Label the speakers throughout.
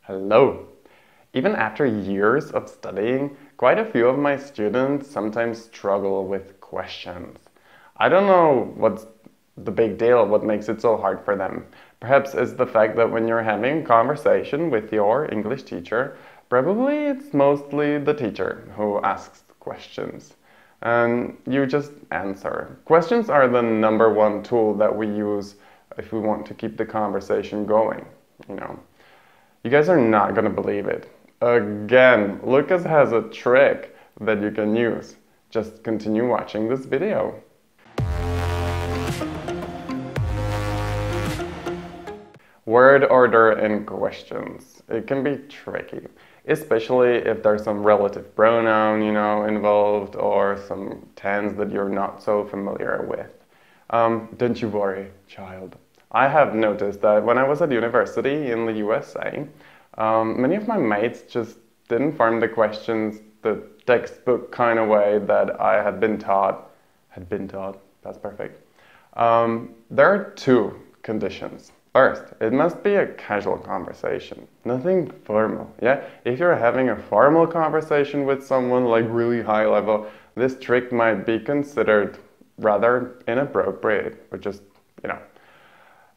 Speaker 1: Hello! Even after years of studying, quite a few of my students sometimes struggle with questions. I don't know what's the big deal, what makes it so hard for them. Perhaps it's the fact that when you're having a conversation with your English teacher, probably it's mostly the teacher who asks questions. And you just answer. Questions are the #1 tool that we use if we want to keep the conversation going, you know. You guys are not gonna believe it. Again, Lucas has a trick that you can use. Just continue watching this video. Word order in questions. It can be tricky, especially if there's some relative pronoun, involved, or some tense that you're not so familiar with. Don't you worry, child. I have noticed that when I was at university in the USA, many of my mates just didn't form the questions the textbook kind of way that I had been taught. That's perfect. There are two conditions. First, it must be a casual conversation, nothing formal, yeah? If you're having a formal conversation with someone like really high level, this trick might be considered rather inappropriate, or just,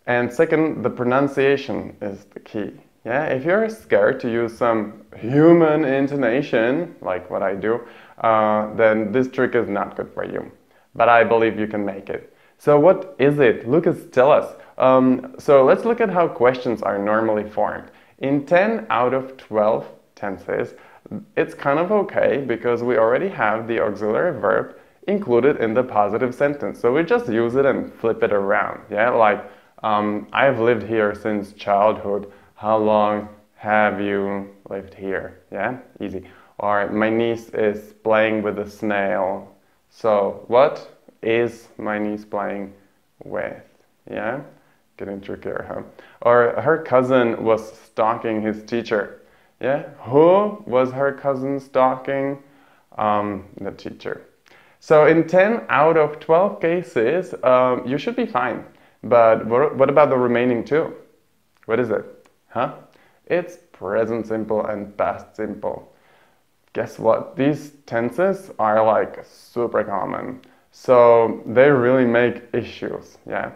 Speaker 1: And second, the pronunciation is the key, yeah? If you're scared to use some human intonation, like what I do, then this trick is not good for you. But I believe you can make it. So what is it? Lucas, tell us. So let's look at how questions are normally formed. In 10 out of 12 tenses, it's kind of okay because we already have the auxiliary verb included in the positive sentence. So we just use it and flip it around. Yeah, like I've lived here since childhood. How long have you lived here? Yeah, easy. Or my niece is playing with a snail. So what is my niece playing with? Yeah, getting trickier, huh? Or her cousin was stalking his teacher. Yeah, who was her cousin stalking? The teacher. So in 10 out of 12 cases, you should be fine. But what about the remaining two? What is it? Huh? It's present simple and past simple. Guess what? These tenses are like super common. So they really make issues, yeah?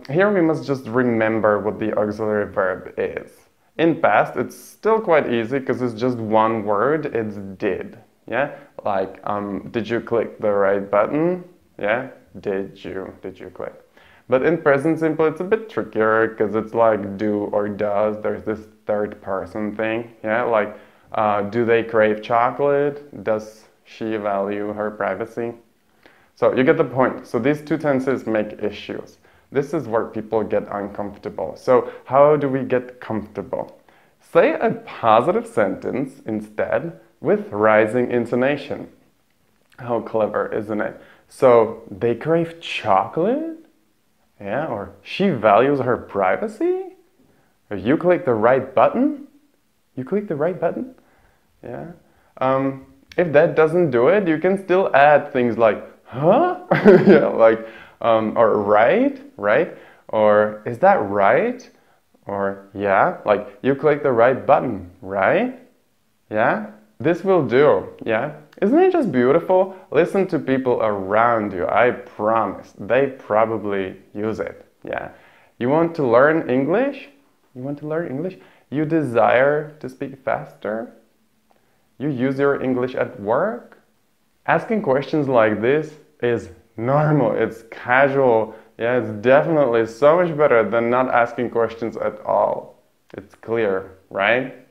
Speaker 1: Here we must just remember what the auxiliary verb is. In past, it's still quite easy because it's just one word, it's did, yeah? Like, did you click the right button? Yeah, did you click? But in present simple, it's a bit trickier because it's like do or does. There's this third person thing, yeah? Like, do they crave chocolate? Does she value her privacy? So you get the point. So these two tenses make issues. This is where people get uncomfortable. So how do we get comfortable? Say a positive sentence instead with rising intonation. How clever, isn't it? So they crave chocolate? Yeah, or she values her privacy? Or you click the right button? You click the right button? Yeah. If that doesn't do it, you can still add things like, huh? Yeah, like, or right? Or is that right? Or yeah, like you click the right button, right? Yeah, this will do, yeah? Isn't it just beautiful? Listen to people around you, I promise. They probably use it, yeah? You want to learn English? You want to learn English? You desire to speak faster? You use your English at work? Asking questions like this is normal, it's casual. Yeah, it's definitely so much better than not asking questions at all. It's clear, right?